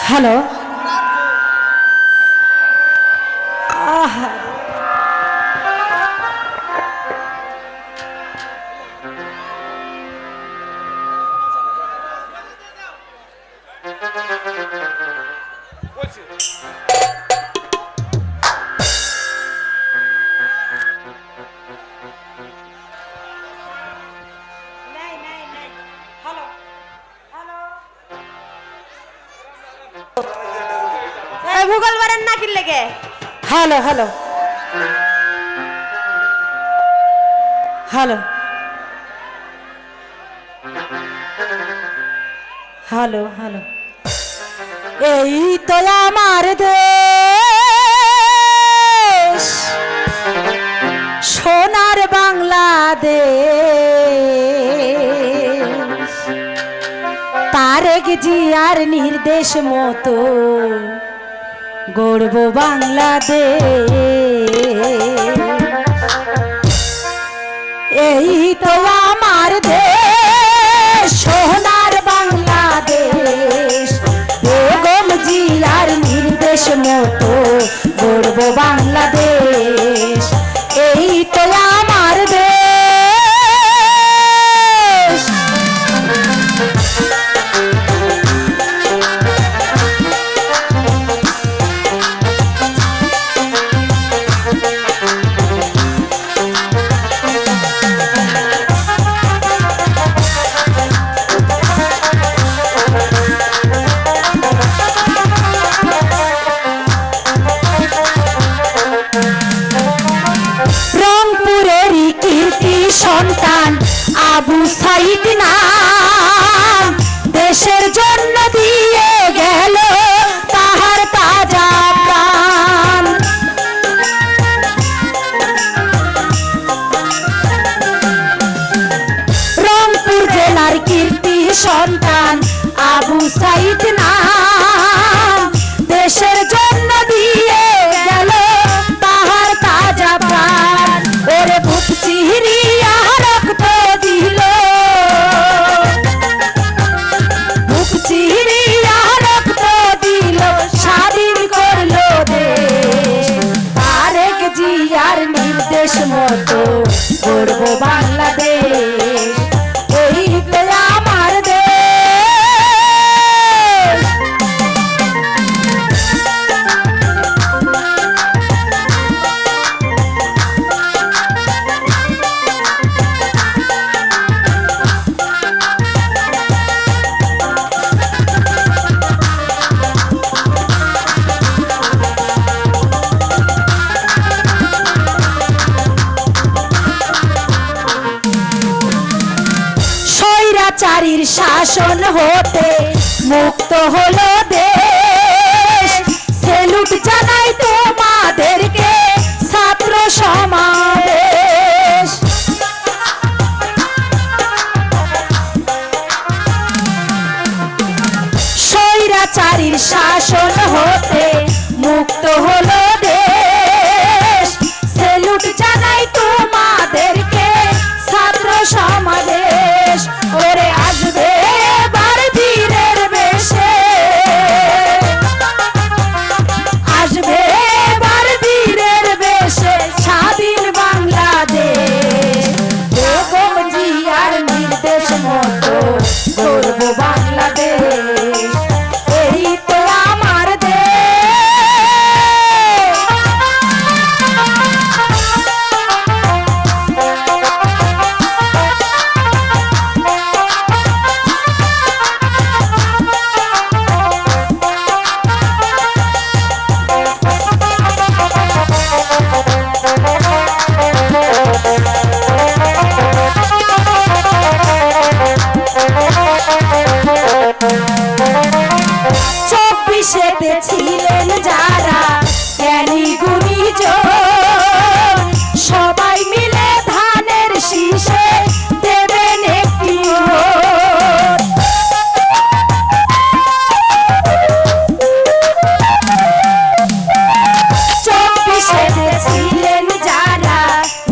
Hello. ভূগোল বারেন না কি লেগে? Hello hello hello hello hello. এই তো আমার দেশ, সোনার বাংলাদেশ, তারেক জিয়ার নির্দেশ মতো গড়ব বাংলাদেশ। এই তো আমার দেশ, সোনার বাংলাদেশ, বেগম জিয়ার নির্দেশ মতো গড়ব বাংলাদেশ। এই তো আমার দেশ। রংপুরেরই কীর্তি সন্তান আবু সাইদ নাম, দেশের জন্য দিয়ে গেল তাহার তাজা প্রাণ। রংপুর জেলার কীর্তি সন্তান আবু সাইদ নাম, দেশের জন্য দিয়ে গেল তাহার তাজা প্রাণ। ওরে বুক চিরিয়া রক্ত দিল, বুক চিরিয়া রক্ত দিল, স্বাধীন করলো দেশ। তারেক জিয়ার নির্দেশ মতো গড়ব বাংলাদেশ। এই তো আমার দেশ। স্বৈরাচারীর শাসন হতে মুক্ত হলো দেশ। সেলুট জানাই তোমাদেরকে ছাত্র সমাবেশ। স্বৈরাচারীর শাসন হতে মুক্ত হলো দেশ। সেলুট জানাই তোমাদেরকে ছাত্র সমাবেশ। ওরে আসবে এবার বীরের বেশে, আসবে এবার বীরের বেশে স্বাধীন বাংলাদেশ। বেগম জিয়ার নির্দেশ মতো গড়ব বাংলাদেশ। এই তো আমার দেশ। চব্বিশেতে ছিলেন যারা জ্ঞানী গুণীজন, সবাই মিলে ধানের শীষে দেবেন একটি ভোট। চব্বিশেতে ছিলেন যারা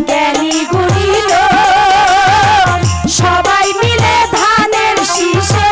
জ্ঞানী গুণীজন, সবাই মিলে ধানের শীষে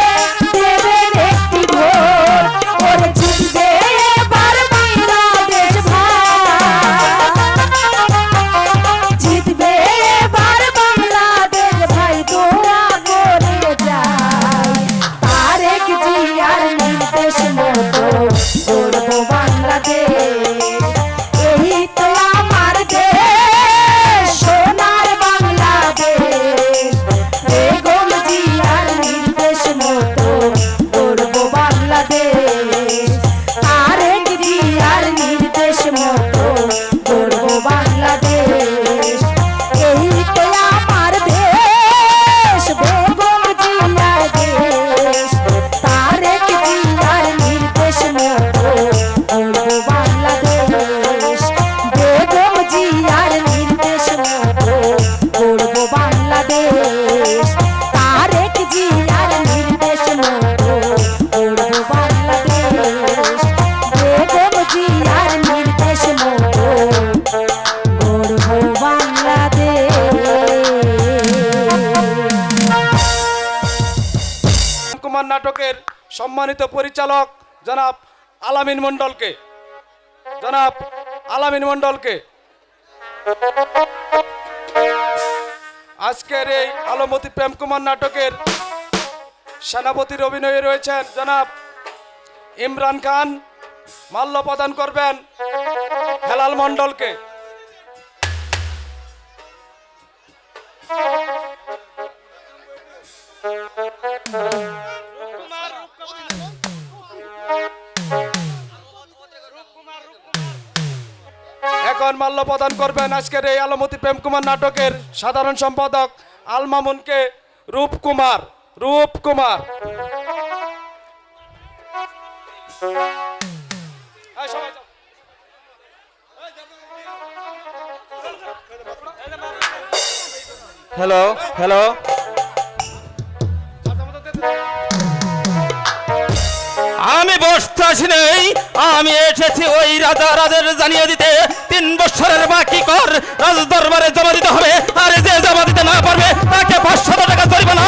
কুমার নাটকের সম্মানিত পরিচালক জনাব আলামিন মণ্ডলকে আজকের এই আলমতি প্রেম কুমার নাটকের সেনাপতির অভিনয়ে রয়েছেন জনাব ইমরান খান, মাল্য প্রদান করবেন হেলাল মণ্ডলকে। এখন মাল্য প্রদান করবেন আজকের এই আলমতি প্রেম কুমার নাটকের সাধারণ সম্পাদক আল মামুনকে রূপকুমার। হ্যালো হ্যালো, আমি বসতে আসি নেই, আমি এসেছি ওই রাজাদের জানিয়ে দিতে 3 বছরের বাকি কর রাজ দরবারে জমা দিতে হবে, আর যে জমা দিতে না পারবে তাকে 500 টাকা জরিমানা,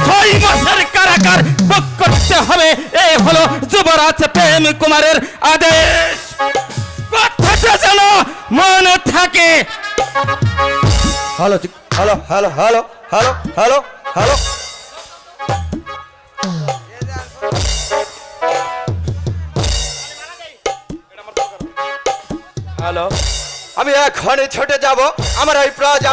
6 মাসের কারাগার ভোগ করতে হবে। এই হলো যুবরাজ প্রেম কুমারের আদেশ, কথাটা যেন মনে থাকে। Hello hello hello hello hello hello hello, hello, আমি এখনই ছুটে যাব আমার ওই প্রজা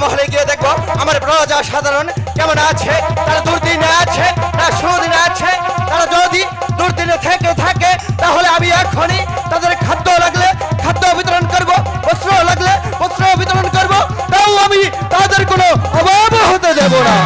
মহলে গিয়ে দেখবো আমার প্রজা সাধারণ কেমন আছে, তারা দুর্দিনে আছে না সুদিনে আছে। তারা যদি দুর্দিনে থেকে থাকে তাহলে আমি এখনই তাদের খাদ্য লাগলে খাদ্য বিতরণ করব, বস্ত্র লাগলে বস্ত্র বিতরণ করব, তাও আমি তাদের কোনো অভাব হতে দেব না।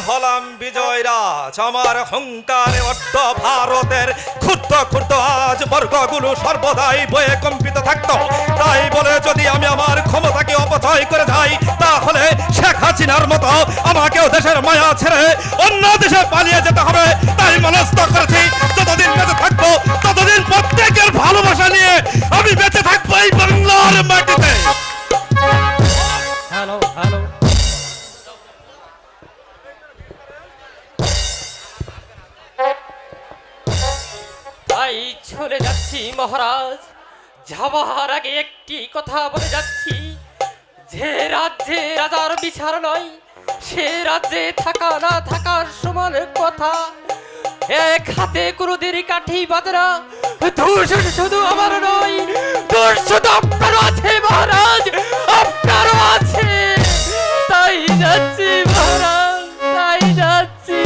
হলাম বিজয়রাজ, আমার অহংকারে অট্ট ভারতের ক্ষুদ্র ক্ষুদ্র আজ বর্গগুলো সর্বদাই বয়ে কম্পিত থাকতো। তাই বলে যদি আমি আমার ক্ষমতাকে অপচয় করে যাই তাহলে শেখ হাসিনার মতো আমাকেও দেশের মায়া ছেড়ে অন্য দেশে পালিয়ে যেতে হবে। তাই মনস্থ করেছি যতদিন বেঁচে থাকবো ততদিন প্রত্যেকের ভালোবাসা নিয়ে আমি বেঁচে থাকবো এই বাংলার মাটিতে। হ্যালো হ্যালো, তাই চলে যাচ্ছি মহারাজ। যাবার আগে একটি কথা বলে যাচ্ছি, যে রাজ্যে রাজার বিচার নয় সে রাজ্যে থাকা না থাকার সমান কথা। এক হাতে কোনোদিন কাঠি বাজে না, দোষ শুধু আমার নয়, দোষ শুধু আপনারও আছে মহারাজ, আপনারও আছে। তাই যাচ্ছি মহারাজ, তাই যাচ্ছি।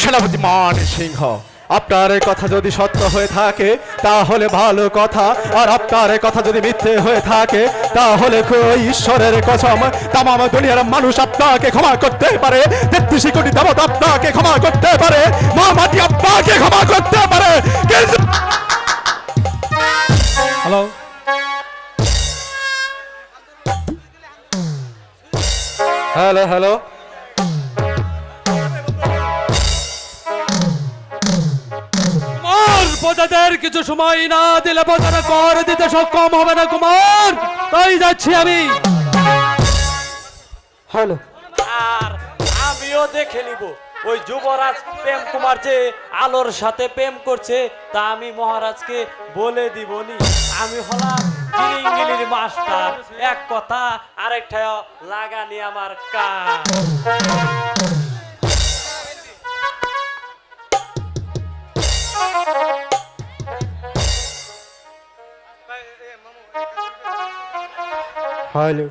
সেনাপতি মান সিংহ, আপনার এই কথা যদি সত্য হয়ে থাকে তাহলে ভালো কথা, আর আপনার এই কথা যদি মিথ্যে হয়ে থাকে তাহলে ঈশ্বরের কসম তামাম দুনিয়ার মানুষ আপনাকে ক্ষমা করতে পারে, 33 কোটি দেবতা আপনাকে ক্ষমা করতে পারে, মা মাটি আপনাকে ক্ষমা করতে পারে। হ্যালো হ্যালো হ্যালো, প্রজাদের কিছু সময় না দিলে প্রজারা কর দিতে সক্ষম হবে না কুমার, তাই যাচ্ছি আমি। হ্যালো, আর আমিও দেখে নিব ওই যুবরাজ প্রেম কুমার যে আলোর সাথে প্রেম করছে, তা আমি মহারাজকে বলে দিবনি। আমি হলাম গিরিঙ্গিলির মাস্টার, এক কথা আরেকটা লাগানি আমার কাজ। হ্যালো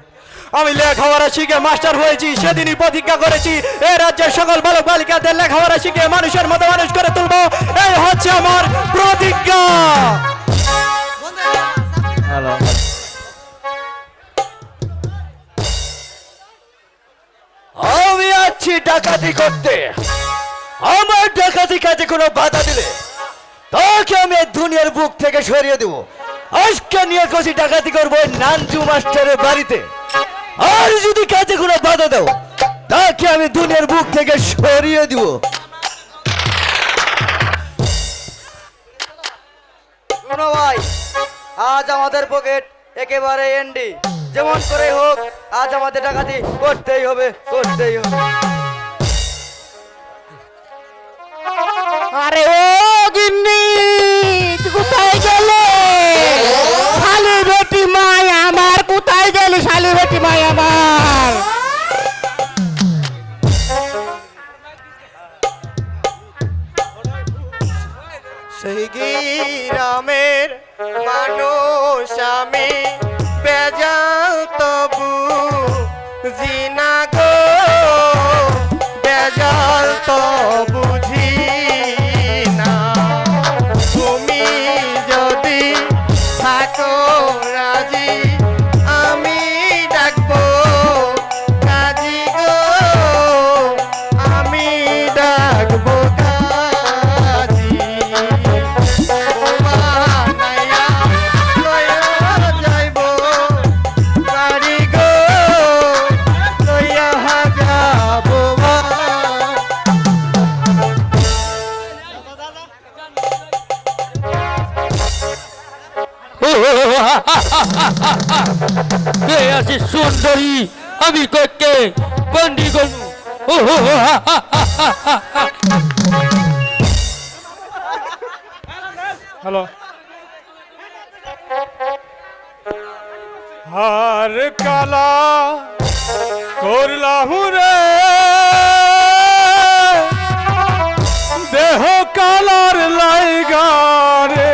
আমি লেখাপড়া শিখে মাস্টার হয়েছি, সেদিনই প্রতিজ্ঞা করেছি এই রাজ্যের সকল বালক বালিকাদের লেখাপড়া শিখে মানুষের মতো মানুষ করে তুলবো। এই হচ্ছে আমার প্রতিজ্ঞা। হ্যালো আমি আছি ডাকাতি করতে, আমার ডাকাতি কাজে কোনো বাধা দিলে তাকে আমি এই দুনিয়ার বুক থেকে সরিয়ে দেব। আজকে নিয়ে কষি ডাকাতি করবো ওই নানজু মাস্টারের বাড়িতে, আর যদি কাজে কোনো বাধা দাও তাকে আমি দুনিয়ার বুক থেকে সরিয়ে দিব। শোনো ভাই, আজ আমাদের পকেট একেবারে এন্ডি, যেমন করে হোক আজ আমাদের ডাকাতি করতেই হবে, করতেই হবে। আরে ও গিন্নি, তুই কোথায় গেলে? শালি বেটি মাই আমার, কোথায় গেলি শালি বেটি মাই আমার? সেই গ্রামের মানুষ আমি, বেজাল তবু জিনা গো, বেজাল তো বুঝি না। তুমি যদি থাকো রাজি আমি ডাকবো কাজী গো, আমি ডাকবো কাজী। ও বানাইয়া লইয়া যাইবো বাড়ি গো, লইয়া যাবো কে আছি সুন্দরী, আমি কইকে বন্দি করবো। হ্যালো হার কালা করলাম রে, দেহ কালার লাইগারে,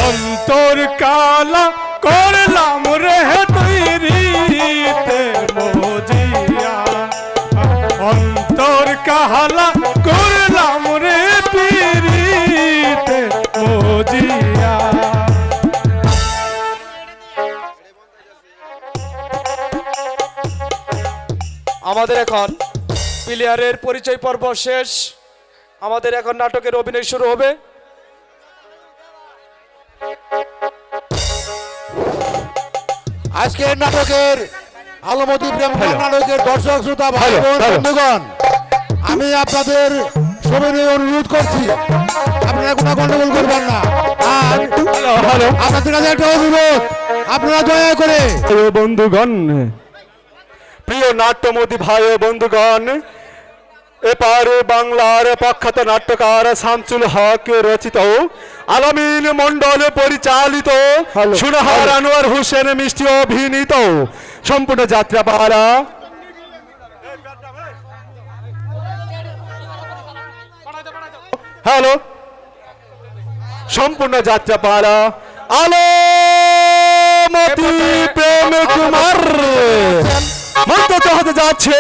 অন্তর কালা করলাম রে তৈরিতে মজিয়া, অন্তর কালা করলাম রে পীরিতে মজিয়া। আমাদের এখন প্লেয়ারের পরিচয় পর্ব শেষ, আমাদের এখন নাটকের অভিনয় শুরু হবে। আজকের নাটকের আলমতি প্রেম নাটকের দর্শক শ্রোতা ভাই বোন বন্ধুগণ, আমি আপনাদের সবিনয় অনুরোধ করছি আপনারা কোনো গন্ডগোল করবেন না। আর আপনাদের কাছে একটা অনুরোধ, আপনারা দয়া করে প্রিয় বন্ধুগণ, প্রিয় নাট্যমতী ভাই ও বন্ধুগণ, এপারে বাংলার প্রখ্যাত নাট্যকার শামসুল হক রচিত, আলামিন মন্ডল পরিচালিত, সুনাহার আনোয়ার হোসেন মিষ্টি অভিনীত সম্পূর্ণ যাত্রাপালা হ্যালো সম্পূর্ণ যাত্রাপালা আলমতি প্রেম কুমার মন্তত হতে যাচ্ছে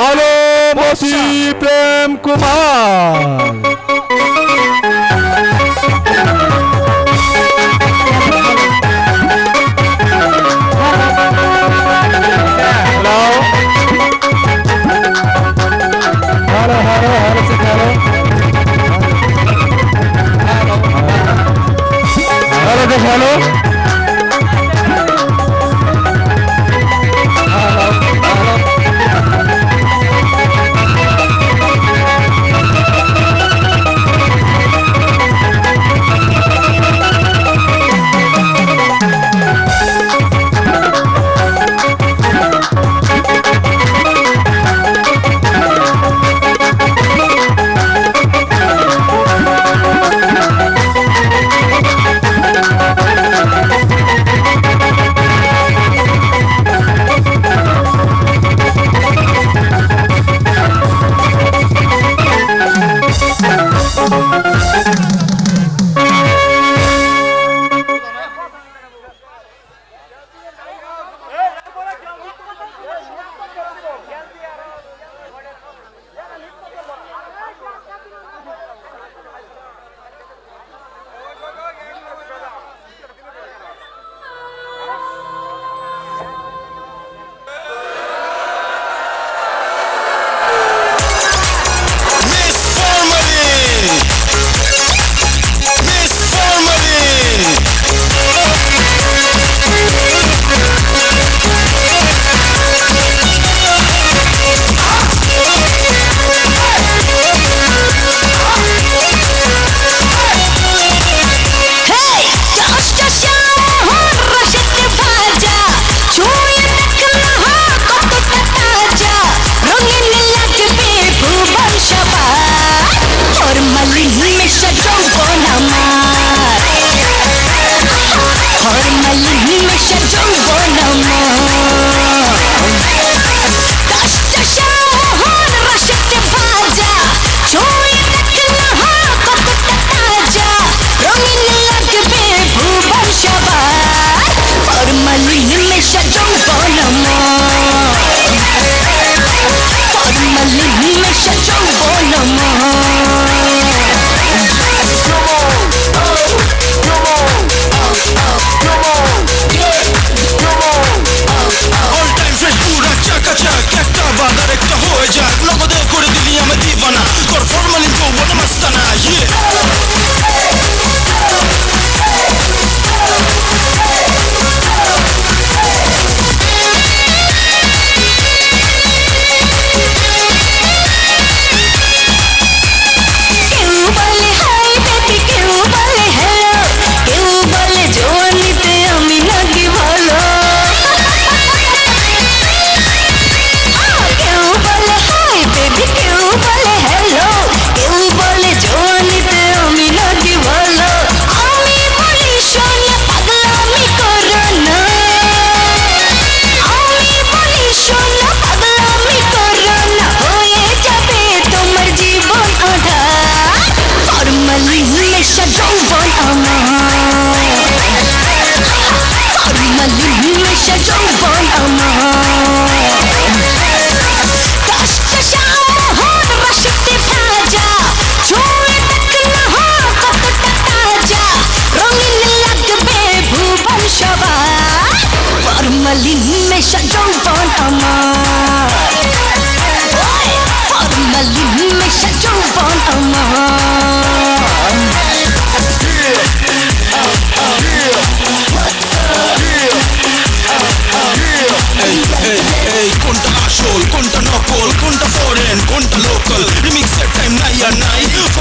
আলমতি Prem Kumar. Hello hello hello hello hello hello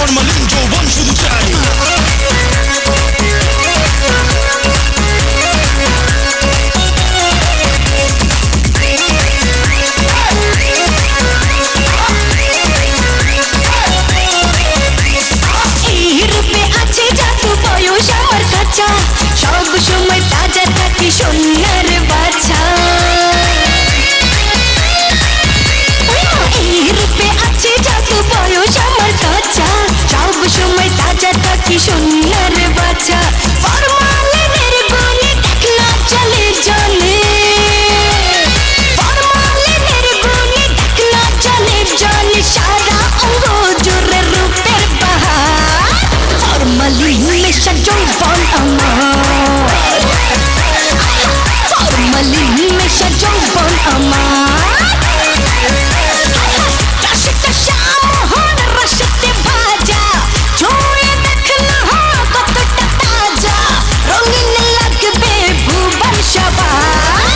formalin যৌবন শুধু চাই এই রূপে আছে জাদু বয়স আমার কাঁচা সব সময় তাজা থাকি সোনার বাছা এই রূপে আছে জাদু বয়স আমার কাঁচা সব সময় তাজা থাকি সোনার বাছা ফরমালিনের গুণে দেখলা চলে জলে ফরমালিনের গুণে দেখলা চলে জলে সারা অঙ্গ জোরে রূপের বাহার ফরমালিন মেশা যৌবন আমার ফরমালিন মেশা যৌবন আমার রসতে শ্যামোহন রসতে ভাজা ছুঁয়ে দেখনা কতটা তাজা রঙিন লাগবে ভুবন সবার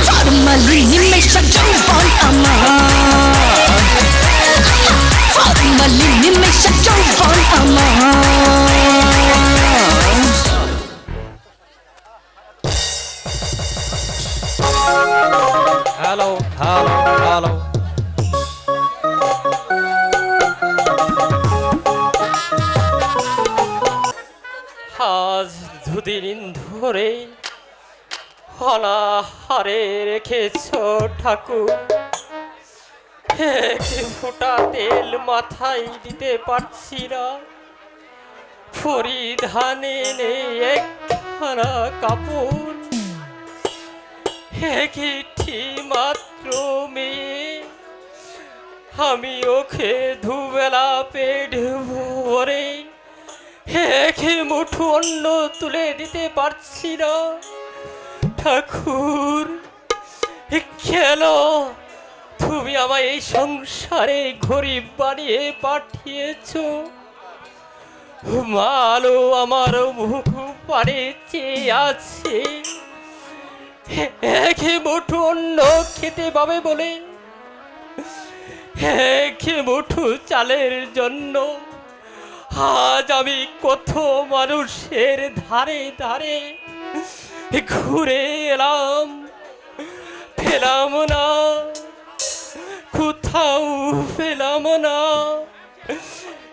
ফরমালিন মেশা যৌবন আমার ফরমালিন মেশা যৌবন আমার হ্যালো হ্যালো হ্যালো আজ দুদিন ধরে অনাহারে রেখেছ ঠাকুর এক ফোঁটা তেল মাথায় দিতে পারছি না পরিধানে নেই একখানা কাপড় একটি মাত্র মেয়ে আমি ওকে দুবেলা পেট ভরে এক মুঠো অন্ন তুলে দিতে পারছি না ঠাকুর কেন তুমি আমায় এই সংসারে গরিব বানিয়ে পাঠিয়েছো মালো আমার মুখ পানে চেয়ে আছে এক মুঠো অন্ন খেতে পাবে বলে এক মুঠো চালের জন্য আজ আমি কত মানুষের ধারে ধারে ঘুরে এলাম পেলাম না কোথাও পেলাম না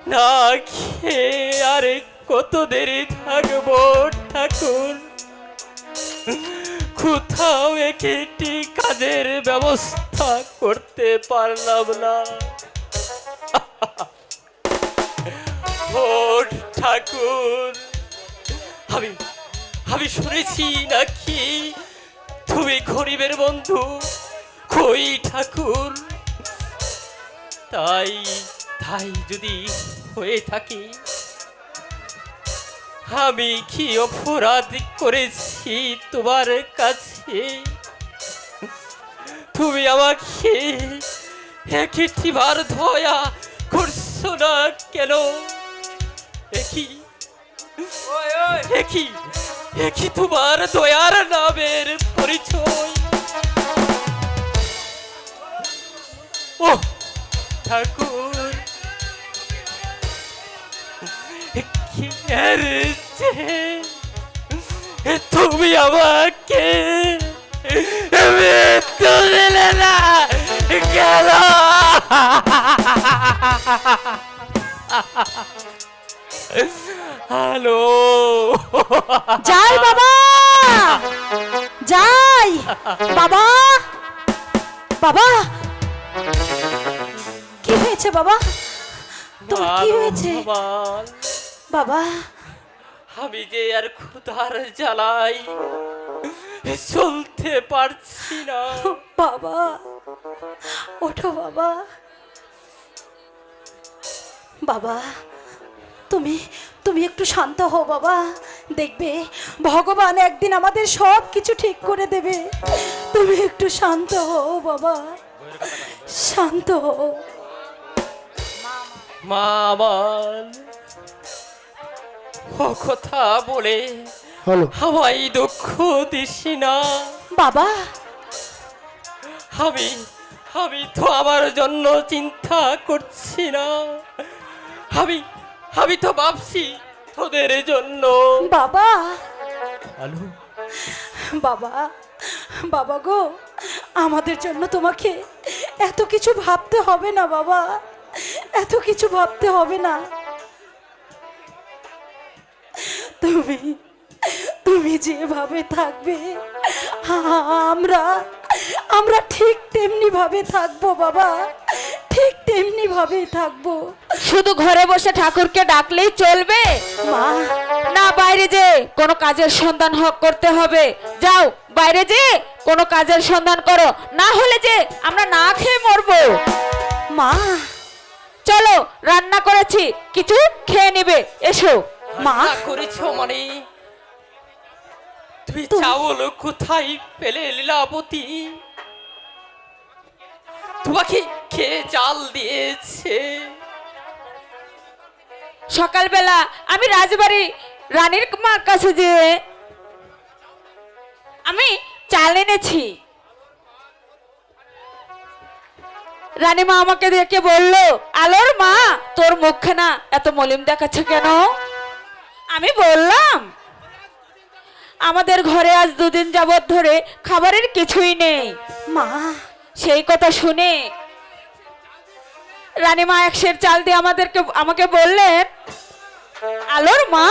না খেয়ে আর কত দেরি থাকবো ঠাকুর কোথাও একটি কাজের ব্যবস্থা করতে পারলাম না ও ঠাকুর আমি শুনেছি নাকি তুমি গরিবের বন্ধু কই ঠাকুর তাই তাই যদি হয়ে থাকি আমি কি অপরাধ করেছি তোমার কাছে তুমি আমাকে একটি বার দয়া করছো না কেন একই তোমার দয়ার নামের পরিচয় ও ঠাকুর তুমি আমাকে মৃত্যু দিলে না কেন হ্যালো যাই বাবা যাই বাবা বাবা কি হয়েছে বাবা তোমার কি হয়েছে বাবা আমি যে আর ক্ষুধার জ্বালাই চলতে পারছি না বাবা ওঠো বাবা বাবা তুমি তুমি একটু শান্ত হও বাবা দেখবে ভগবান একদিন আমাদের সব কিছু ঠিক করে দেবে তুমি একটু শান্ত হও বাবা শান্ত হও মা আমার ও কথা বলে আমায় দুঃখ দিস না বাবা আমি তো আমার জন্য চিন্তা করছি না আমি তো ভাবছি তোদের জন্য। বাবা আলো বাবা বাবা গো, আমাদের জন্য তোমাকে এত কিছু ভাবতে হবে না বাবা, এত কিছু ভাবতে হবে না। তুমি তুমি যেভাবে থাকবে আমরা আমরা ঠিক তেমনি ভাবে থাকবো বাবা, ঠিক তেমনি ভাবেই থাকবো। শুধু ঘরে বসে ঠাকুরকে ডাকলেই চলবে মা না, বাইরে যে কোনো কাজের সন্ধান করতে হবে। যাও বাইরে যে কোনো কাজের সন্ধান করো, না হলে যে আমরা না খেয়ে মরবো। মা চলো রান্না করেছি, কিছু খেয়ে নেবে, এসো। মা না করেছো মানে? তুমি চাউল কোথায় পেলে লীলাবতী? তোমাকে কে চাল দিয়েছে? সকালবেলা আমি রাজবাড়ি রানীর মার কাছে যে আমি চাল এনেছি। রানীমা আমাকে দেখে বলল, আলোর মা তোর মুখখানা এত মলিন দেখাচ্ছে কেন? আমি বললাম আমাদের ঘরে আজ দুদিন যাবত ধরে খাবারের কিছুই নেই। মা সেই কথা শুনে রানীমা 1 সের চাল দিয়ে আমাকে বললেন, আলোর মা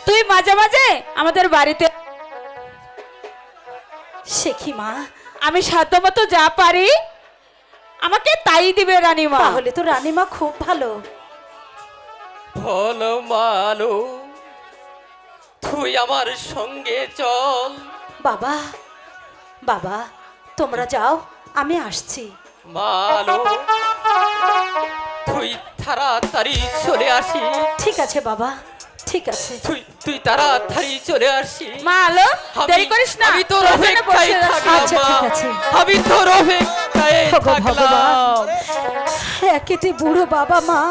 তুই মাঝে মাঝে আমাদের বাড়িতে। শেখি মা, আমি সাধ্যমতো যা পারি আমাকে তাই দিবে রানীমা। তাহলে তো রানীমা খুব ভালো। বলো মালো, তুই আমার সঙ্গে চল। বাবা বাবা তোমরা যাও, আমি আসছি। মালো তুই তাড়াতাড়ি চলে আসি। ঠিক আছে বাবা, ঠিক আছে। তুই তাড়াতাড়ি চলে আসি। মা আলো দেরি করিস না, আমি তোর ওখানে অপেক্ষায় বসে আছি। থাকলাম আচ্ছা, মা। ঠিক আছে। আমি তোর অপেক্ষায় ওগো ভগবান, থাকলাম। একেতে বুড়ো বাবা মা,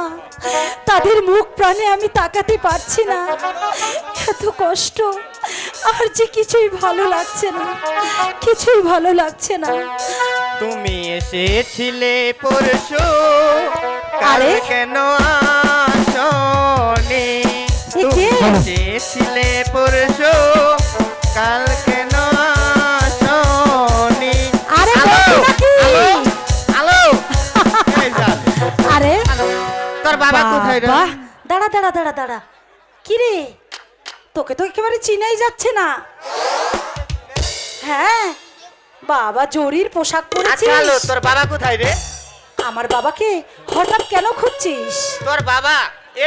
তাদের মুখ প্রাণে আমি তাকাতে পারছি না। এত কষ্ট, আর যে কিছুই ভালো লাগছে না, কিছুই ভালো লাগছে না। তুমি এসেছিলে পরশু, কাল আরে? কেন আসনি? এ কে? তুমি এসেছিলে পরশু, কাল কেন আসনি? আরে আলো, বন্ধু নাকি? আলো, এই যান। আরে তোর বাবা কোথায় রে? বাহ, দাঁড়া দাঁড়া দাঁড়া দাঁড়া, কি রে তোকে তো একেবারে চিনাই যাচ্ছে না। হ্যাঁ বাবা, জরির পোশাক পরেছিস। আচ্ছা আলো, তোর বাবা কোথায় রে? আমার বাবাকে হঠাৎ কেন খুঁজছিস? তোর বাবা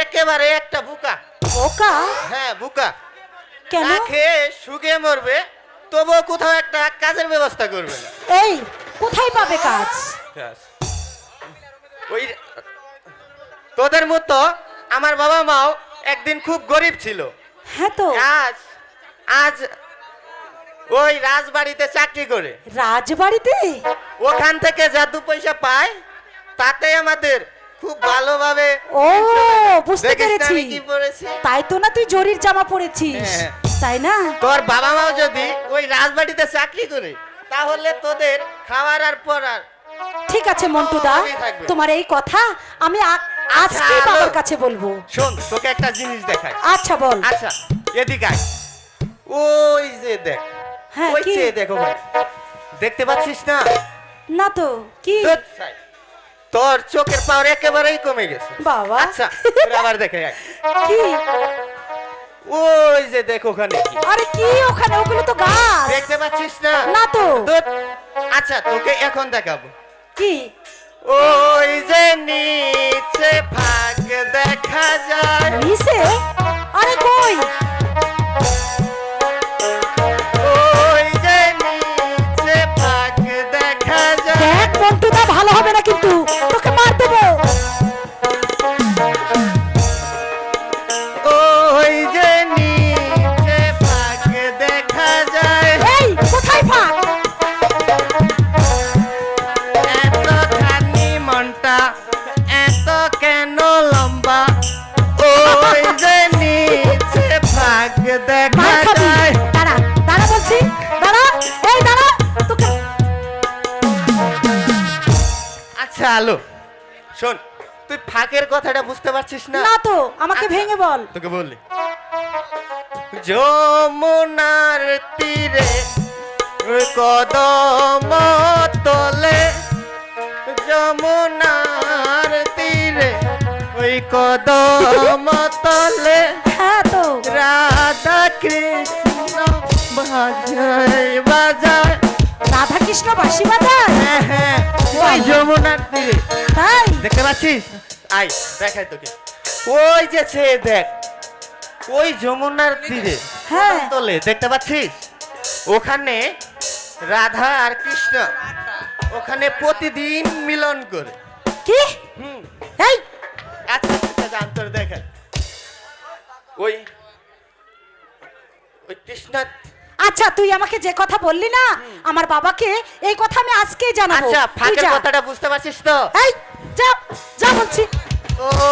একেবারে একটা বুকা। ওকা হ্যাঁ বুকা, কেন? না খেয়ে শুকিয়ে মরবে, তবুও কোথাও একটা কাজের ব্যবস্থা করবে না। এই কোথায় পাবে কাজ? ওই তোদের মতো আমার বাবা মাও একদিন খুব গরিব ছিল। হ্যাঁ তো, আজ আজ ওই রাজবাড়িতে চাকরি করে রাজবাড়িতে। ওখান থেকে যা 2 পয়সা পায় তাতে আমাদের খুব ভালোভাবে। ও বুঝতে দেখিস না পেরেছি, আমি কি পরেছি? তাই তো না তুই জরির জামা পরেছিস, হ্যাঁ। তাই না? তোর বাবা মাও যদি ওই রাজবাড়িতে চাকরি করে তাহলে তোদের খাওয়ার আর পড়ার। ঠিক আছে মন্টুদা, সবই থাকবে। তোমার এই কথা আমি আজকে আচ্ছা, বাবার আলো। কাছে বলবো। শোন, তোকে একটা জিনিস দেখাই। আচ্ছা বল। আচ্ছা এদিকে আয়। ওই যে দেখ, হ্যাঁ, ওই কি? যে দেখো ভাই, দেখতে পাচ্ছিস না? না তো কি? ধুৎ, ছাই। তোর চোখের পাওয়ার একেবারেই কমে গেছে। বাবা আচ্ছা তোরা আবার দেখে আয়। কি? ওই যে দেখ ওখানে কি। আরে কি ওখানে? ওগুলো তো গাছ। দেখতে পাচ্ছিস না? না তো। ধুৎ। আচ্ছা তোকে এখন দেখাবো। কি? ওই যে নিচে ভাগ দেখা যায়। নিচে? আরে কই? ওই যে নিচে ভাগ দেখা যায়। দেখ মন্টুদা, ভালো হবে না কিন্তু, তোকে মার দেবো। ওই যে নিচে ভাগ দেখা যায়। এই কোথায় ফাঁক? এতখানি মনটা এত কেন লম্বা? ওই যে নিচে ভাগ দেখা মার খাবি। যায়। দাঁড়া দাঁড়া বলছি, দাঁড়া, এই দাঁড়া তোকে। আচ্ছা আলো, শোন, তুই ফাঁক ফাঁকের কথাটা বুঝতে পারছিস না না তো আমাকে ভেঙে বল। তোকে বললি যমুনার তীরে কদম তলে, যমুনার তীরে ওই কদম তলে হ্যাঁ তো রাধা কৃষ্ণ বাজায় বাজায়। রাধা কৃষ্ণ বাঁশি বাজায়। হ্যাঁ হ্যাঁ, ওই যমুনার তীরে। তাই দেখতে পাচ্ছিস? আই দেখাই তোকে, ওই যে সে দেখ, ওই যমুনার তীরে হ্যাঁ। তলে দেখতে পাচ্ছিস? ওখানে রাধা আর কৃষ্ণ ওখানে প্রতিদিন মিলন করে। কি এই আচ্ছা আচ্ছা জান তোর দেখেন, ওই ওই কৃষ্ণ। আচ্ছা তুই আমাকে যে কথা বললি না আমার বাবাকে, এই কথা আমি আজকেই জানাবো। আচ্ছা তুই ফাঁকের যা। কথাটা বুঝতে পারছিস তো? এই যা যা বলছি।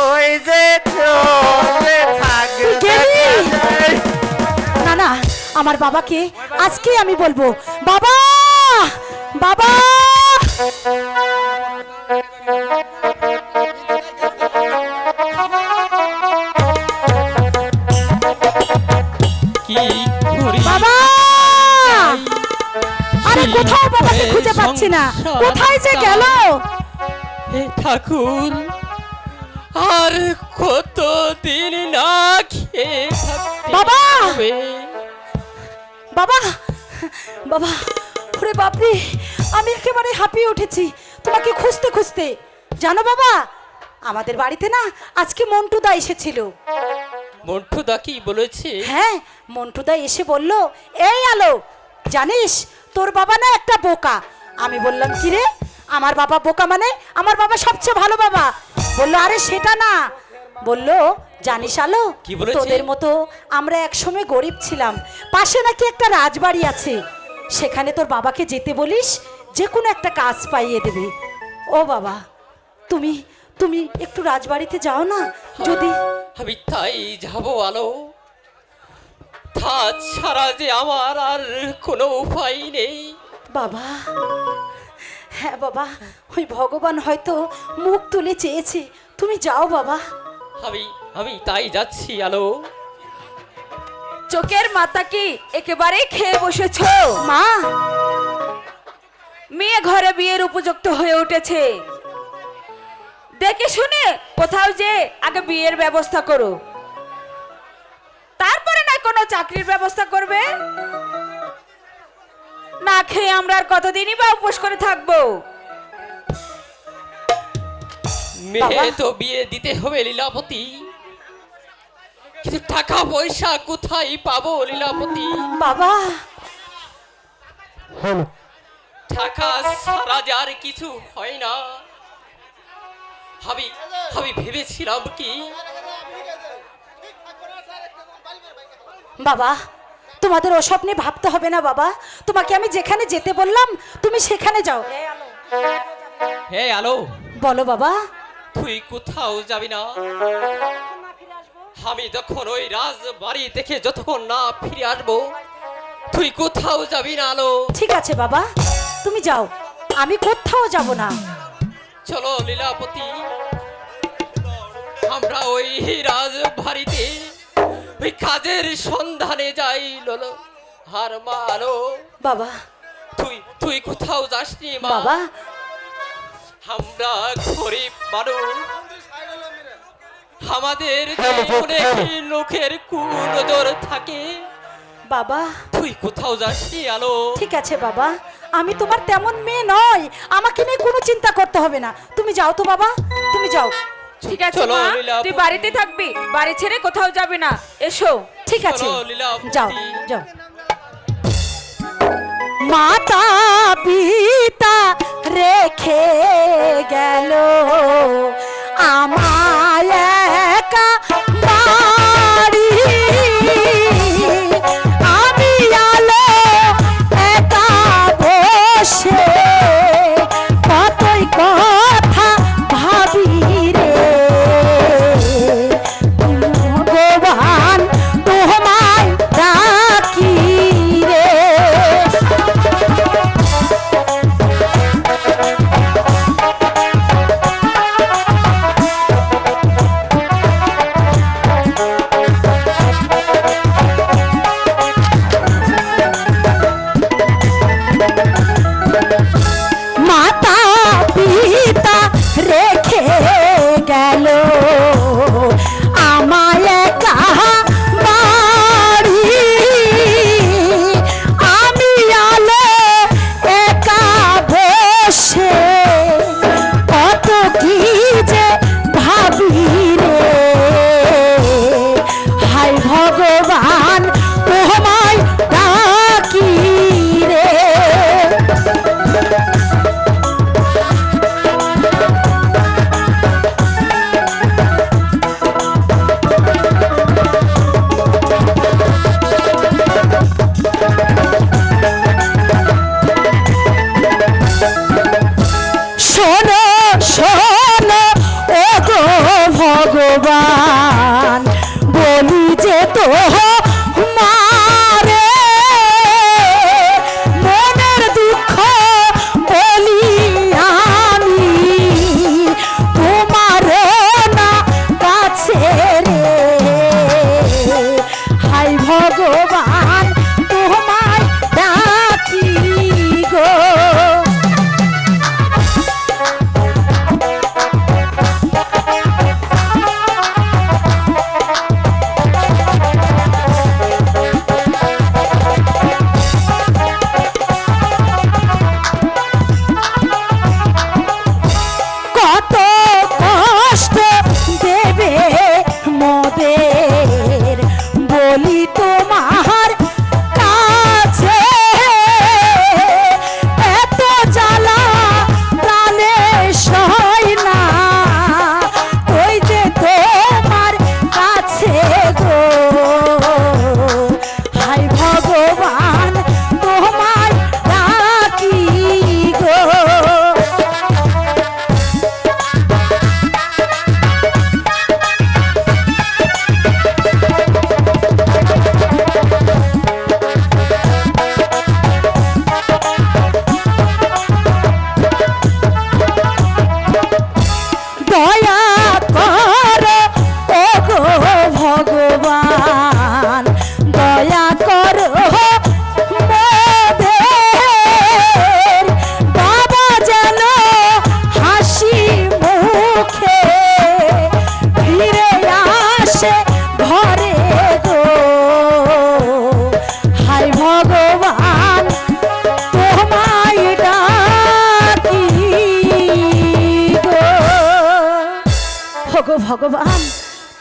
ওই যে চলে থাক তুই গেলি? না না আমার বাবাকে আজকেই আমি বলবো। বাবা বাবা কি করি বাবা, আরে কোথাও বাবাকে খুঁজে পাচ্ছি না, কোথায় যে গেল? হে ঠাকুর, আর কত দিন না খেয়ে থাকতে বাবা! হবে? বাবা বাবা, ওরে বাপরে, আমি একেবারে হাঁপিয়ে উঠেছি তোমাকে খুঁজতে খুঁজতে। জানো বাবা, আমাদের বাড়িতে না আজকে মন্টুদা এসেছিল। মন্টুদা কি বলেছে? হ্যাঁ, মন্টুদা এসে বলল, এই আলো, জানিস তোর বাবা না একটা বোকা। আমি বললাম কি রে, আমার বাবা বোকা মানে? আমার বাবা সবচেয়ে ভালো বাবা। বললো আরে সেটা না, বললো জানিস আলো, কি বলেছে? তোদের মতো আমরা একসময় গরিব ছিলাম, পাশে নাকি একটা রাজবাড়ি আছে, সেখানে তোর বাবাকে যেতে বলিস, যে কোনো একটা কাজ পাইয়ে দেবে। ও বাবা, তুমি তুমি একটু রাজবাড়িতে যাও না যদি। আমি তাই যাব আলো, তাছাড়া যে আমার আর কোনো উপায় নেই। বাবা, হ্যাঁ বাবা, ওই ভগবান হয়তো মুখ তুলে চেয়েছে, তুমি যাও বাবা। আমি তাই যাচ্ছি আলো। চোখের মাথা কি একেবারে খেয়ে বসেছো? মা, মেয়ে ঘরে বিয়ের উপযুক্ত হয়ে উঠেছে, দেখে শুনে কোথাও যে আগে বিয়ের ব্যবস্থা করো, তারপরে না কোনো চাকরির ব্যবস্থা করবে। না খেয়ে আমরা আর কতদিনই বা উপোস করে থাকবো? মেয়ে তো বিয়ে দিতে হবে লীলাবতী, কিন্তু টাকা পয়সা কোথায় পাবো লীলাবতী? বাবা, টাকা ছাড়া যে আর কিছু হয় না। আমি ভেবেছিলাম কি, বাবা তোমাদের ওসব নিয়ে ভাবতে হবে না বাবা, তোমাকে আমি যেখানে যেতে বললাম তুমি সেখানে যাও। হে আলো, বলো বাবা। তুই কোথাও যাবি না। আমি যখন ওই রাজবাড়ি দেখে যতক্ষণ না ফিরে আসবো, তুই কোথাও যাবি না আলো। ঠিক আছে বাবা, তুমি যাও, আমি কোথাও যাব না। চলো লীলাপতি, আমরা ওই রাজবাড়িতে ওই কাজের সন্ধানে যাই। ললো হার মা আলো, বাবা তুই কোথাও যাসনি মা। বাবা, আমরা গরিব মানুষ, আমাদের জীবনে লোকের কুনজর থাকে। বাবা তুই কোথাও যাসনি আলো। ঠিক আছে বাবা, আমি তোমার তেমন মেয়ে নয়, আমাকে নিয়ে কোনো চিন্তা করতে হবে না, তুমি যাও তো বাবা, তুমি যাও। ঠিক আছে চলো, মা, লীলাবতী। তুই বাড়িতে থাকবি, বাড়ি ছেড়ে কোথাও যাবি না। এসো। ঠিক আছে, চলো, লীলাবতী। যাও যাও। মাতা পিতা রেখে গেল আমায় একা বাড়ি, আমি আলো একা বসে কতই কথা ভাবি রে, ভগবান তোমায় ডাকি রে।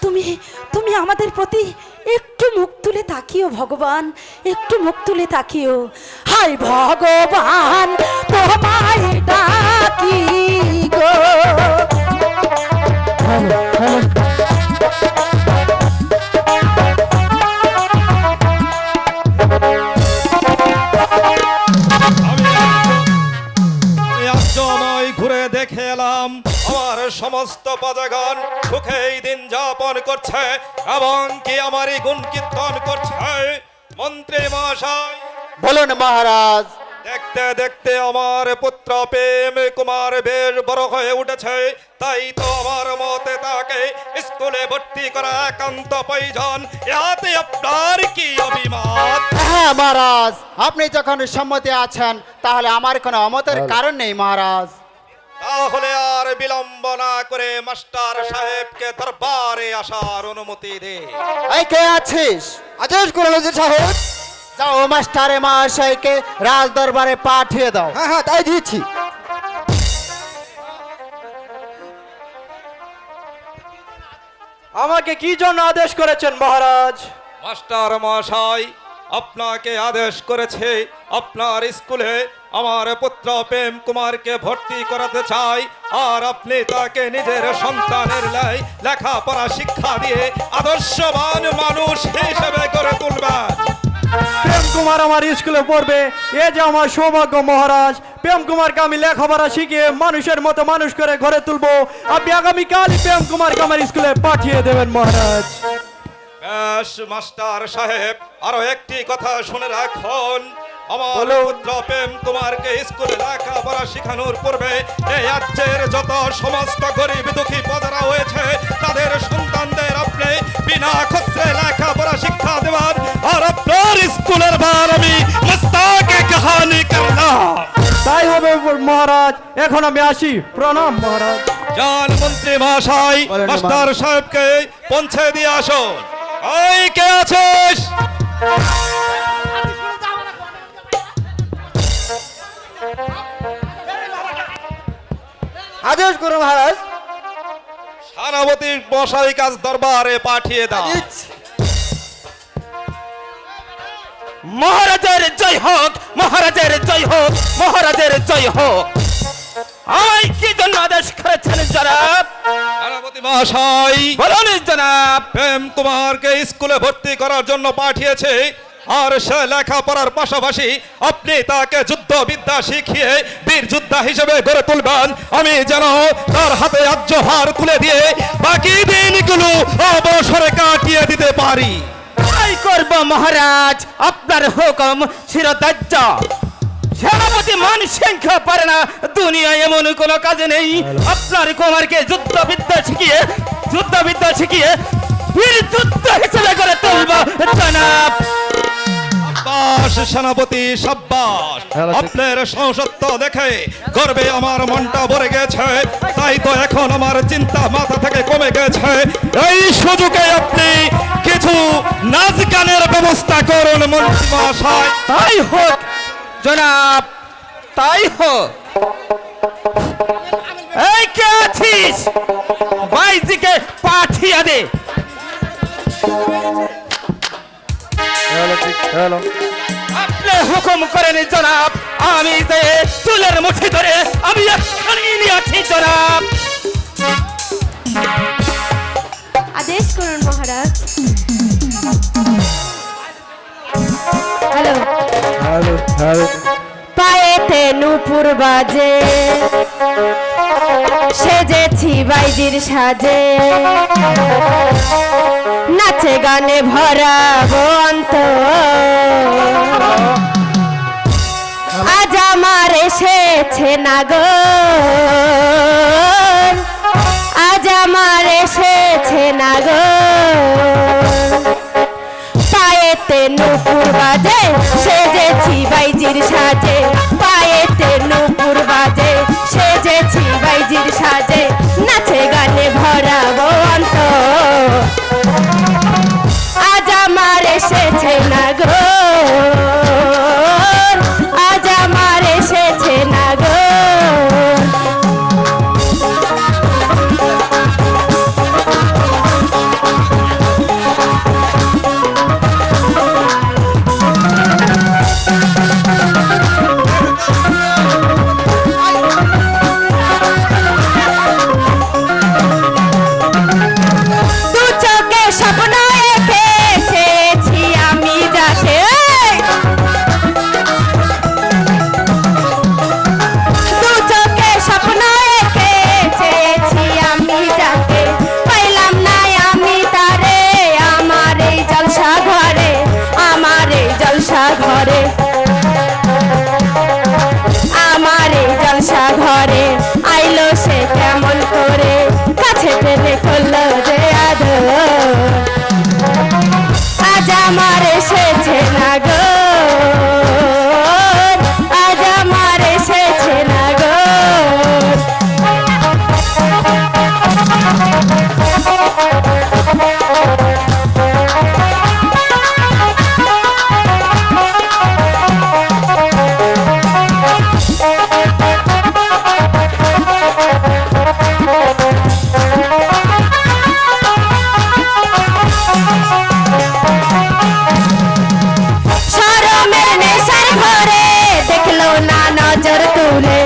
তুমি তুমি আমাদের প্রতি একটু মুখ তুলে তাকিও ভগবান, একটু মুখ তুলে তাকিও। হাই ভগবান তোমায় ডাকি গো। আমি আজ আমায় ঘুরে দেখে এলাম আমার সমস্ত প্রজাগণ সুখে এই দিন যাপন করছে এবং কি আমারই গুণ কীর্তন করছে। মন্ত্রী মহাশয়, বলুন মহারাজ। দেখতে দেখতে আমার পুত্র প্রেম কুমার বেশ বড় হয়ে উঠেছে, তাই তো আমার মতে তাকে স্কুলে ভর্তি করা একান্ত প্রয়োজন। এতে আপনার কি অভিমত? হ্যাঁ মহারাজ, আপনি যখন সম্মতি আছেন তাহলে আমার কোনো অমতের কারণ নেই মহারাজ। তাহলে আর বিলম্ব না করে মাস্টার সাহেবকে দরবারে আসার অনুমতি দে। এই কে আছিস? আদেশ করুন সাহেব। যাও মাস্টারে মহাশয়কে রাজ দরবারে পাঠিয়ে দাও। হ্যাঁ হ্যাঁ তাই দিচ্ছি। আমাকে কি জন্য আদেশ করেছেন মহারাজ? মাস্টার মহাশয় আপনাকে আদেশ করেছে আপনার স্কুলে আমার পুত্র প্রেম কুমারকে ভর্তি করাতে চাই, আর আপনি তাকে নিজের সন্তানের লেখাপড়া শিক্ষা দিয়ে আদর্শবান মানুষ হিসেবে গড়ে তুলবেন। প্রেম কুমার আমার স্কুলে পড়বে, এ যে আমার সৌভাগ্য মহারাজ। প্রেম কুমারকে আমি লেখাপড়া শিখিয়ে মানুষের মতো মানুষ করে ঘরে তুলবো। আপনি আগামীকাল প্রেম কুমারকে আমার স্কুলে পাঠিয়ে দেবেন মহারাজ। বেশ মাস্টার সাহেব, আরো একটি কথা শুনে রাখুন। আমার বলুন। পুত্র প্রেম কুমারকে স্কুলে লেখাপড়া শেখানোর পূর্বে এই রাজ্যের যত সমস্ত গরিব দুঃখী প্রজারা হয়েছে তাদের সন্তানদের আপনি বিনা খরচে লেখাপড়া শিক্ষা দেবেন, আর আপনার স্কুলের ভার আমি মস্তাকে কাহানি করলাম। তাই হবে মহারাজ, এখন আমি আসি। প্রণাম মহারাজ। যান মন্ত্রী মহাশয়, বলেন, মাস্টার সাহেবকে পৌঁছে দিয়ে আসুন। এই কে আছিস? আদেশ করুন মহারাজ। সেনাপতি মশাই কাজ দরবারে পাঠিয়ে দাও। মহারাজের জয় হোক, মহারাজের জয় হোক, মহারাজের জয় হোক। আমায় কি জন্য আদেশ করেছেন জনাব? সেনাপতি মহাশয় বলুন জনাব। প্রেম কুমারকে স্কুলে ভর্তি করার জন্য পাঠিয়েছে, আর সে লেখাপড়ার পাশাপাশি আপনি তাকে যুদ্ধবিদ্যা শিখিয়ে বীর যোদ্ধা হিসেবে গড়ে তুলবেন। আমি যেন তার হাতে রাজ্যভার তুলে দিয়ে বাকি দিনগুলো অবসরে কাটিয়ে দিতে পারি। তাই করব মহারাজ, আপনার হুকুম শিরোধার্য। সেনাপতি মান সংখ্যা পারে না, দুনিয়ায় এমন কোনো কাজ নেই। আপনার কুমারকে যুদ্ধবিদ্যা শিখিয়ে বীর যোদ্ধা হিসেবে গড়ে তুলব জনাব। সাব্বাস সেনাপতি সাব্বাস, আপনার সংসত্ব দেখে গর্বে আমার মনটা ভরে গেছে, তাই তো এখন আমার চিন্তা মাথা থেকে কমে গেছে। এই সুযোগে আপনি কিছু নাচ গানের ব্যবস্থা করুন মন্ত্রী মহাশয়। তাই হোক জনাব, তাই হোক। এই কে আছিস? বাইজিকে পাঠিয়ে দে। আপনি হুকুম করেন জনাব, আমি যে চুলের মুঠি ধরে আমি এক্ষুনি নিয়ে আছি জনাব। আদেশ করুন মহারাজ। হ্যালো। পায়েতে নুপুর বাজে, সেজেছি বাইজির সাজে, নাচে গানে ভরাবো অন্তর। আজ আমার এসেছে নাগর, আজ আমার এসেছে নাগর। পায়েতে নুপুর বাজে, সেজেছি বাইজির সাজে, পায়েতে নুপুর বাজে, সেজেছি বাইজির সাজে, নাচে গানে ভরাবো অন্তর। আজ আমার এসেছে নাগর, আজ আমার এসেছে নাগর। তুলে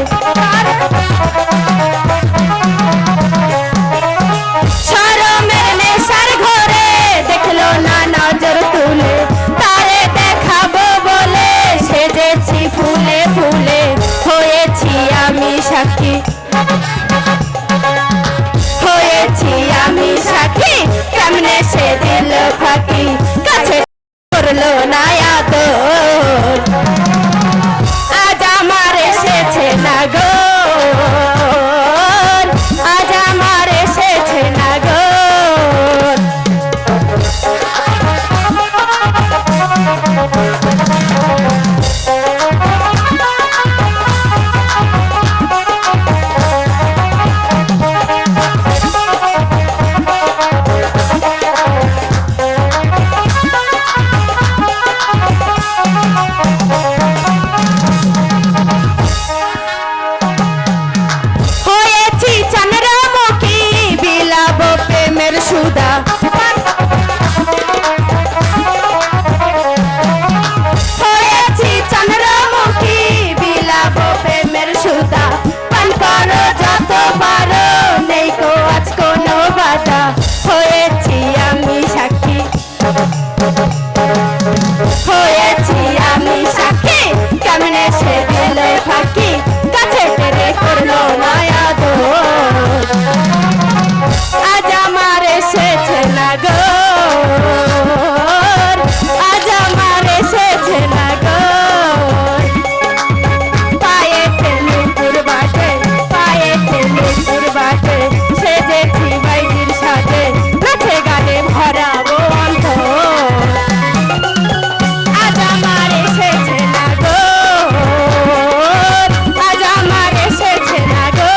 শরমের নেশার ঘরে দেখলো না নজর তুলে তারে দেখাবো বলে সেজেছি ফুলে ফুলে হয়েছি আমি সাক্ষী হয়েছি আমি সাক্ষী কেমনে সে দিল ফাঁকি কাছে করলো না আদর আজ আমার এসেছে না গো আজ আমার এসেছে না গো হয়েছি চন্দ্রমুখী বিলাব প্রেমের সুধা হয়েছি চন্দ্রমুখী বিলাব প্রেমের সুধা পান করো যত পারো নেই কো আজ কোনো বাধা হয়েছি আমি সাক্ষী হয়েছি আমি সাক্ষী কেমনে সে দিল ফাঁকি কাছে টেনে করলো মায়া দোর আজ আমার এসেছে না গো আজ আমার এসেছে না গো পায়ে নুপুর বাটে পায়ে নুপুর বাটে সেজেছি বাইজির সাথে নাচে গানে ভরাবো অন্তর আজ আমার এসেছে না গো আজ আমার এসেছে না গো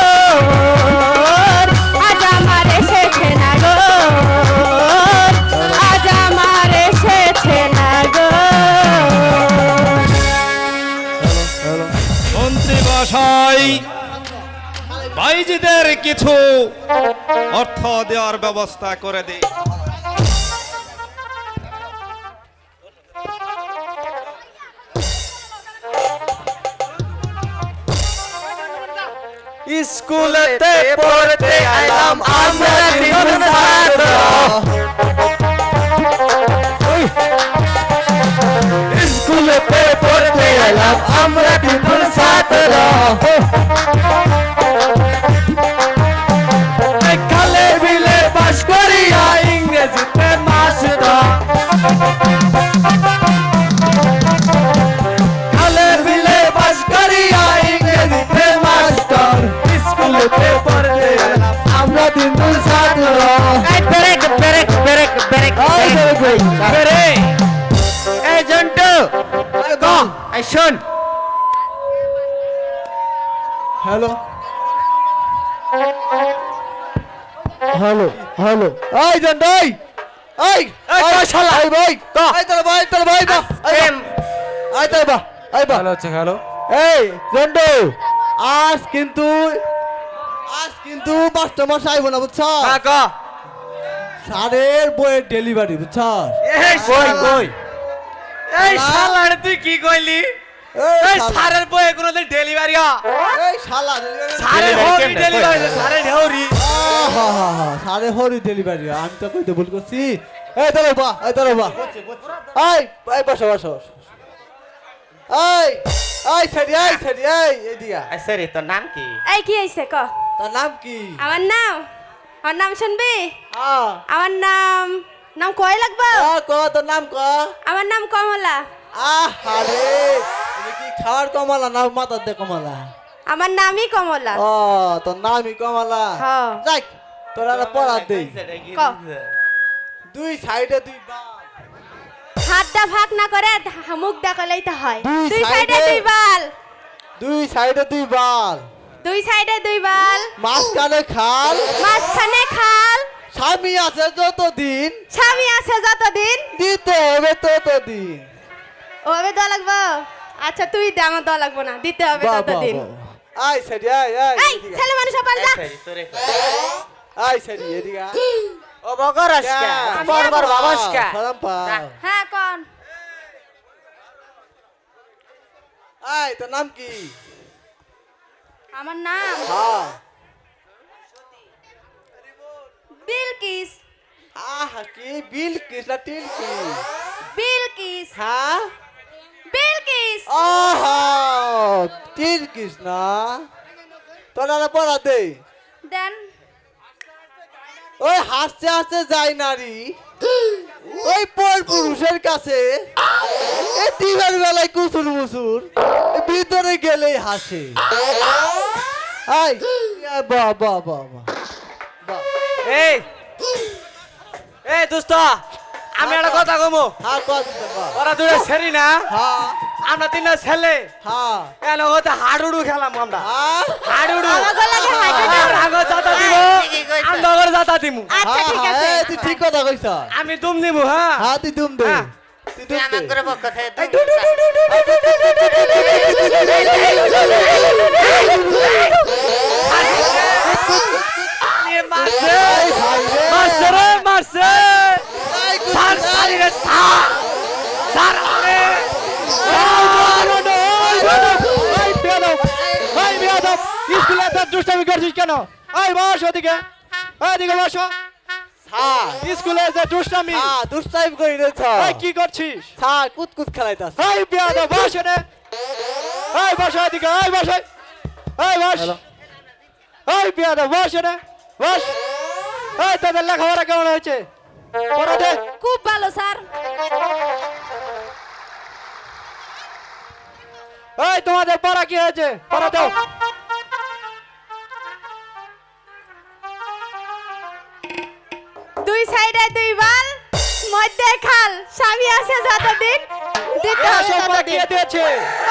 আজ আমার এসেছে না গো আজ আমার এসেছে না গো মন্ত্রী মশাই ভাইজিদের কিছু অর্থ দেওয়ার ব্যবস্থা করে দিই স্কুলেতে পড়তে এলাম আমরা তিন ছাত্র স্কুলেতে পড়তে এলাম আমরা তিন ছাত্র খালে বিলে পাশ করিয়া ইংরেজিতে মাস্টার খালে বিলে পাশ করিয়া ইংরেজিতে মাস্টার স্কুলেতে পড়তে এলাম আমরা তিন ছাত্র break break break break break এই জন্টু গো আই শুন হ্যালো হ্যালো হ্যালো এই জন্টু এই এই শালা এই ভাই এই তোর ভাই বা এই তোর বা এই বা ভালো হচ্ছে হ্যালো এই জন্টু আজ কিন্তু মাস্টার আইব না বুঝছ সারের বইয়ের ডেলিভারি বুঝছ কই এই শালারে তুই কি কইলি এই সারের বয়ে কোনদিন ডেলিভারি এই শালা সারে হরি ডেলিভারি সারে ঢেউরি সারে হরি ডেলিভারি আমি তো কইতে ভুল করছি এই তোর বা এই বসো এই সেরি এই এদিয়া আচ্ছা রে তোর নাম কি এই কি হইছে ক তোর নাম কি আমার নাম শুনবি হ্যাঁ আমার নাম কয় লাগবে ক তোর নাম ক আমার নাম কমলা আরে তুমি কি খাওয়ার কমলা না মাথার দে কমলা আমার নামই কমলা ও তোর নামই কমলা হ্যাঁ। যাই তোরা পড়া দেই ক দুই সাইডে দুই বাল হাতটা ভাগ না করে মুখ দেখালেই তো হয় দুই দুই সাইডে সাইডে। দুই বাল দুই সাইডে দুই বাল দুই সাইডে দুই বাল মাঝখানে খাল মাঝখানে খাল স্বামী আছে যতদিন স্বামী আছে যতদিন দিতে হবে ততদিন ওভাবে দেওয়া লাগবে আচ্ছা তুই দে আমার দেওয়া লাগবে না দিতে হবে ততদিন আই সাইডে আই এই ছেলে মানুষ পাল্লা আই সাইডে এদিকে ও বগরস্কা বরবর বাবস্কা সালাম পা হ্যাঁ কোন আই তোর নাম কি আমার নাম হ্যাঁ বিলকিস। কি বিলকিস না টিলকিস? বিলকিস। হ্যাঁ বিলকিস। আহা টিলকিস না, তোরা পড়া দে। দেন। ওই হাসতে হাসতে যায় নারী ওই পর পুরুষের কাছে এই দিনের বেলায় কুসুর মুসুর ভিতরে গেলেই হাসে। আই বাহ বাহ বাহ বাহ বাহ। এই এই দোস্ত, আমি একটা কথা কমু। হ্যাঁ কত বাহ। ওরা দূরে ছেড়ি না, হ্যাঁ আমরা তিনটা ছেলে হ্যাঁ এন হতে হাডুডু খেলাম আমরা। হ্যাঁ হাডুডু আমাকে লাগে হাডুডু। আগো জাতা দিব, আমরা ওর জাতা দিমু। আচ্ছা ঠিক আছে। এই তুই ঠিক কথা কইছ। আমি দুম দিমু। হ্যাঁ হ্যাঁ তুই দুম দে। হ্যাঁ। তুই দুম দে। মারছে এই ভাই রে। মারছে রে মারছে। এই সার সারি রে সার সার আরে স্কুলে এত দুষ্টামি করছিস কেন? এই বস ওদিকে, ওদিকে বসো। স্যার স্কুলে যে দুষ্টামি, হ্যাঁ দুষ্টাইম করি রে স্যার। এই কি করছিস? স্যার কুতকুত খেলাইতাছ। এই বিয়াদব বস এনে, এই বস ওদিকে, এই বস, এই বস, এই বিয়াদব বস এনে, বস। এই তোদের লেখাপড়া কেমন হয়েছে? পড়া দে। খুব ভালো স্যার। এই তোমাদের পড়া কি হয়েছে? পড়া দাও। দুই সাইডে দুই বাল, মধ্যে খাল, স্বামী আছে যতদিন দিতে হবে এসব পড়া কে ততদিন। দিয়েছে?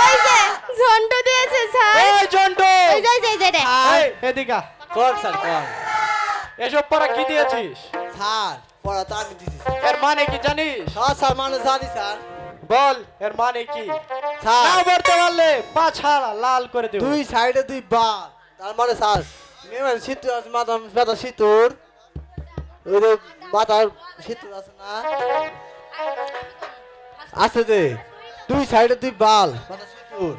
ওই যে ঝন্টু দিয়েছে স্যার। এই জন্টু, এই যে এই যে এই এদিকে আ। কর স্যার কর। এসব পড়া কি দিয়েছিস? স্যার পড়া তো আমি দিছি। এর মানে কি জানিস? হ্যাঁ স্যার মানে জানি স্যার। বল এর মানে কি? না স্যার বলতে পারলে পাছা লাল করে দেব। দুই সাইডে দুই বাল, তার মানে স্যার মেয়ের সিঁতুর আছে, মাথা সিঁতুর, ওই যে মাথার সিঁতুর আছে না, আছে যে দুই সাইডে দুই বাল, মাথা সিঁতুর,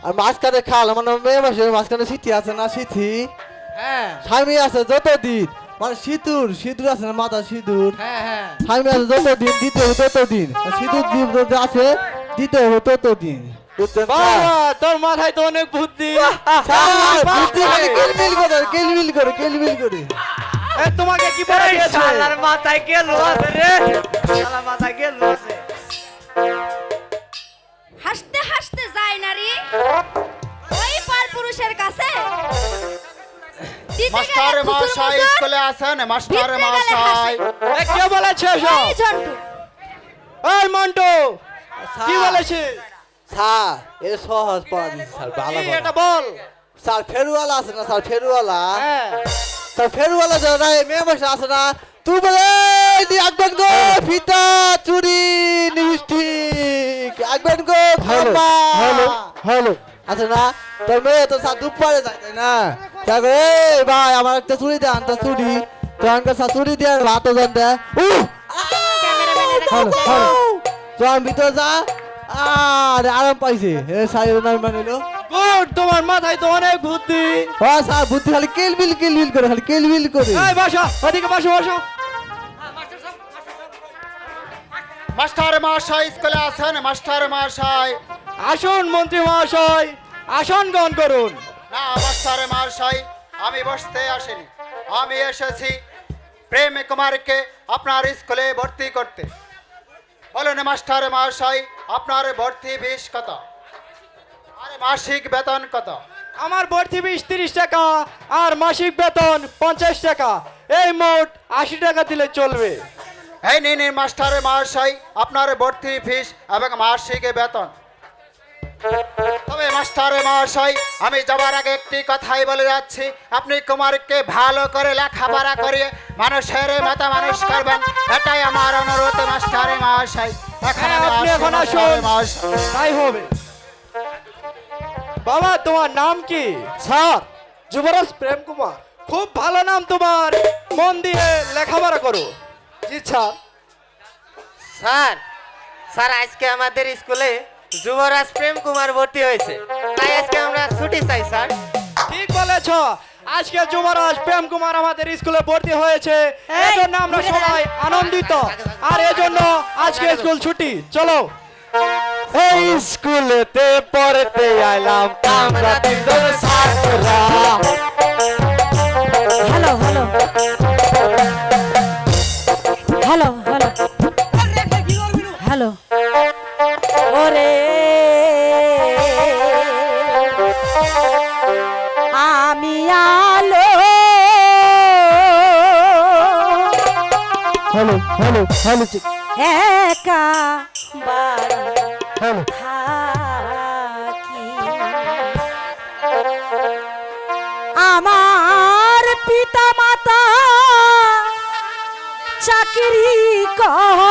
আর মাঝখানে খাল, মানে মেয়ে মাসের মাঝখানে সিঁথি আছে না, সিঁথি, হ্যাঁ স্বামী আছে যতদিন, মানে সিঁদুর সিঁদুর আছে না, মাথা সিঁদুর, হ্যাঁ হ্যাঁ। স্বামী আছে যতদিন দিতে হবে ততদিন, আর সিঁদুর যদি আছে দিতে হবে ততদিন, বুঝছেন স্যার? বাবা তোর মাথায় তো অনেক বুদ্ধি। স্যার, বুদ্ধি খালি কিলবিল করে, কিলবিল করে, কিলবিল করে। এ, তোমাকে কি পড়া দিয়েছে? শালার মাথায় গেল আছে রে, শালা মাথায় গেল আছে। হাসতে হাসতে যায় নারী ওই পার পুরুষের কাছে। দিতে মাস্টার গেলে খুচুর মশাই মুচুর, স্কুলে আসেন, মাস্টার ভিতরে গেলে মশাই। হাসে। এ, কে বলেছে এসব? এই ঝন্টু। এই মন্টু কি স্যার, বলেছে? স্যার এ সহজ পড়া দিচ্ছে স্যার, ভালো কি করে। এটা বল। স্যার ফেরুয়ালা আছে না, স্যার ফেরুয়ালা, হ্যাঁ স্যার ফেরুয়ালা যারা মেয়ে বসে আছে না, তুই বলে আগবেন গো ফিতা চুরি লিপস্টিক, আগবেন গো খাম্বা, হ্যালো আছে না, তোর মেয়ে তো স্যার দুপারে যায় তাই না, স্যার গো, এই ভাই আমার একটা চুরি দেন, তো চুরি তখন স্যার চুরি দিয়ে ভাতও জান দেয়, চল ভিতরে যা, আর আরাম পাইছে, এ সাইড নাম মানিলো। গুড, তোমার মাথায় তো অনেক বুদ্ধি। হ্যাঁ স্যার বুদ্ধি খালি কিলবিল কিলবিল করে, খালি কিলবিল করে। এই বসো ওদিকে, বসো বসো। মাস্টার মশাই স্কুলে আসেন, মাস্টার মশাই। আসুন মন্ত্রী মহাশয়, আসন গ্রহণ করুন। না মাস্টার মশাই, আমি বসতে আসিনি, আমি এসেছি প্রেম কুমারকে আপনার স্কুলে ভর্তি করতে। বলুন মাস্টার মশাই, আপনার ভর্তি ফিস কত, আর মাসিক বেতন কত? আমার ভর্তি ফিস 30 টাকা আর মাসিক বেতন 50 টাকা, এই মোট 80 টাকা দিলে চলবে। এই নিন মাস্টার মশাই আপনার ভর্তি ফিস এবং মাসিক বেতন। তবে মাস্টার মশাই, আমি যাবার আগে একটি কথাই বলে যাচ্ছি, আপনি কুমারকে ভালো করে লেখাপড়া করিয়ে মানুষের মাথা মানুষ করবেন, এটাই আমার অনুরোধ মাস্টার মশাই। এখন আমি আপনি আসি, এখন মাস্টার আসুন। মশাই। তাই হবে। বাবা তোমার নাম কি? স্যার যুবরাজ প্রেম কুমার। খুব ভালো নাম তোমার, মন দিয়ে লেখাপড়া করো। জি স্যার। স্যার স্যার আজকে আমাদের স্কুলে যুবরাজ প্রেম কুমার ভর্তি হয়েছে, তাই আজকে আমরা ছুটি চাই স্যার। ঠিক ঠিক বলেছ। আজকে যুবরাজ প্রেম কুমার আমাদের স্কুলে ভর্তি হয়েছে, এজন্য আমরা সবাই আনন্দিত, আর এজন্য আজকে স্কুল ছুটি। চলো। এই স্কুলেতে পড়তে আইলাম আমরা তিনজন ছাত্ররা। Hello hello hello hello hello ওরে আমি আলো হ্যালো হ্যালো হ্যালো একা বাড়ি হ্যালো। থাকি আমার পিতা মাতা চাকরি কর